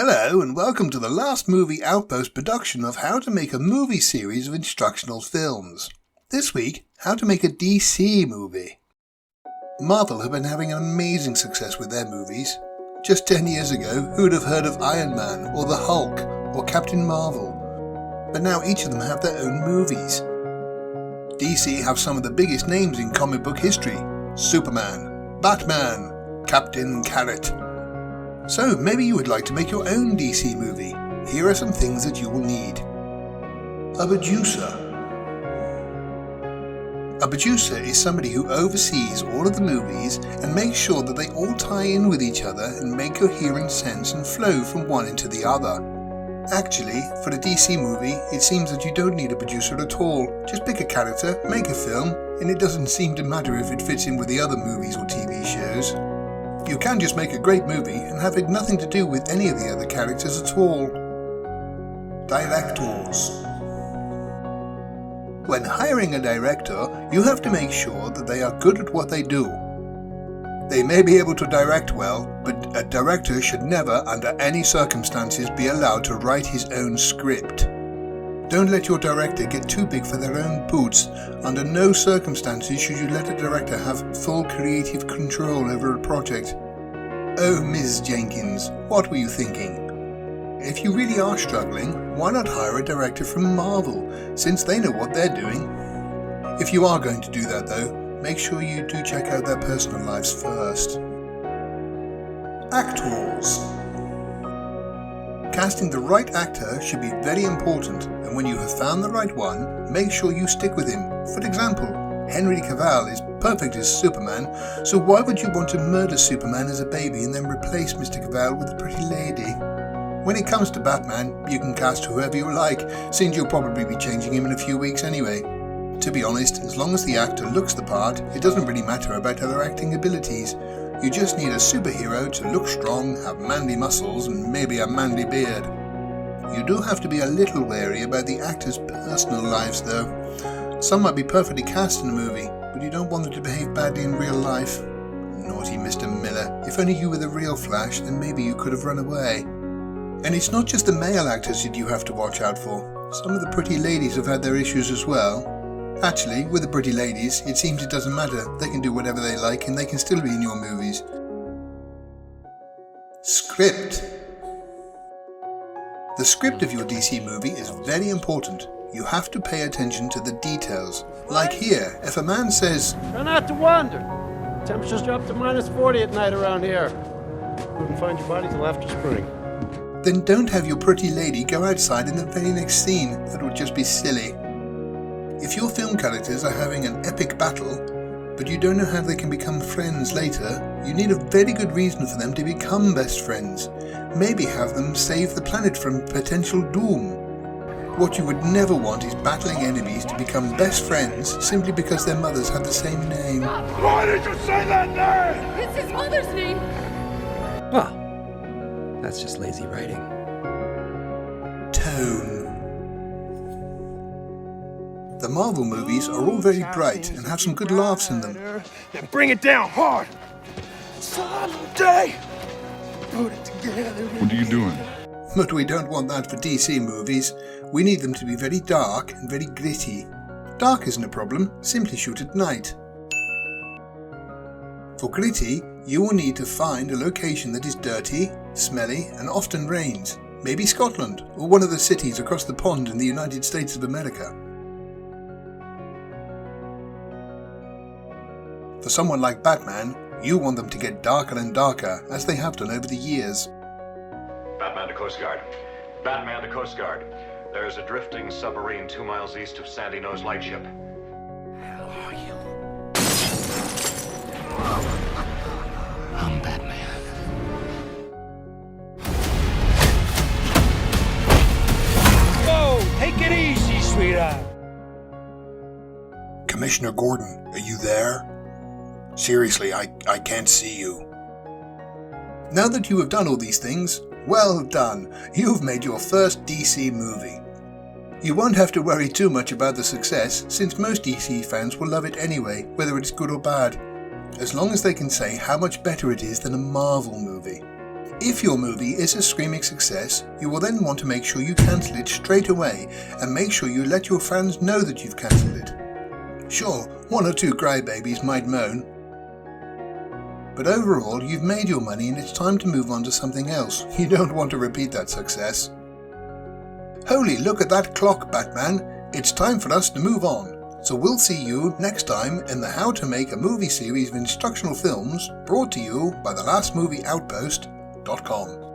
Hello and welcome to the Last Movie Outpost production of how to make a movie series of instructional films. This week, how to make a DC movie. Marvel have been having an amazing success with their movies. Just 10 years ago, who would have heard of Iron Man or the Hulk or Captain Marvel? But now each of them have their own movies. DC have some of the biggest names in comic book history: Superman, Batman, Captain Carrot. So maybe you would like to make your own DC movie. Here are some things that you will need. A producer. A producer is somebody who oversees all of the movies and makes sure that they all tie in with each other and make coherent sense and flow from one into the other. Actually, for a DC movie, it seems that you don't need a producer at all. Just pick a character, make a film, and it doesn't seem to matter if it fits in with the other movies or TV shows. You can just make a great movie and have it nothing to do with any of the other characters at all. Directors. When hiring a director, you have to make sure that they are good at what they do. They may be able to direct well, but a director should never, under any circumstances, be allowed to write his own script. Don't let your director get too big for their own boots. Under no circumstances should you let a director have full creative control over a project. Oh, Ms. Jenkins, what were you thinking? If you really are struggling, why not hire a director from Marvel, since they know what they're doing? If you are going to do that though, make sure you do check out their personal lives first. Actors. Casting the right actor should be very important, and when you have found the right one, make sure you stick with him. For example, Henry Cavill is perfect as Superman, so why would you want to murder Superman as a baby and then replace Mr. Cavill with a pretty lady? When it comes to Batman, you can cast whoever you like, since you'll probably be changing him in a few weeks anyway. To be honest, as long as the actor looks the part, it doesn't really matter about other acting abilities. You just need a superhero to look strong, have manly muscles, and maybe a manly beard. You do have to be a little wary about the actors' personal lives though. Some might be perfectly cast in a movie, but you don't want them to behave badly in real life. Naughty Mr. Miller, if only you were the real Flash, then maybe you could have run away. And it's not just the male actors that you have to watch out for. Some of the pretty ladies have had their issues as well. Actually, with the pretty ladies, it seems it doesn't matter. They can do whatever they like and they can still be in your movies. Script. The script of your DC movie is very important. You have to pay attention to the details. Like here, if a man says, "Try not to wander. Temperatures drop to -40 at night around here. Wouldn't find your body till after spring." then don't have your pretty lady go outside in the very next scene. That would just be silly. If your film characters are having an epic battle, but you don't know how they can become friends later, you need a very good reason for them to become best friends. Maybe have them save the planet from potential doom. What you would never want is battling enemies to become best friends simply because their mothers have the same name. Why did you say that name? It's his mother's name. Well, that's just lazy writing. Tone. The Marvel movies are all very bright and have some good laughs in them. Then bring it down hard. Someday, put it together. What are you doing? But we don't want that for DC movies. We need them to be very dark and very gritty. Dark isn't a problem, simply shoot at night. For gritty, you will need to find a location that is dirty, smelly, and often rains. Maybe Scotland, or one of the cities across the pond in the United States of America. For someone like Batman, you want them to get darker and darker, as they have done over the years. Batman to Coast Guard. Batman to Coast Guard. There is a drifting submarine 2 miles east of Sandy Nose Lightship. Hell are you? I'm Batman. Whoa, take it easy, sweetheart. Commissioner Gordon, are you there? Seriously, I can't see you. Now that you have done all these things, well done. You've made your first DC movie. You won't have to worry too much about the success, since most DC fans will love it anyway, whether it's good or bad, as long as they can say how much better it is than a Marvel movie. If your movie is a screaming success, you will then want to make sure you cancel it straight away and make sure you let your fans know that you've cancelled it. Sure, one or two crybabies might moan, but overall you've made your money and it's time to move on to something else. You don't want to repeat that success. Holy, look at that clock, Batman. It's time for us to move on. So we'll see you next time in the How to Make a Movie series of instructional films brought to you by the Last Movie Outpost.com.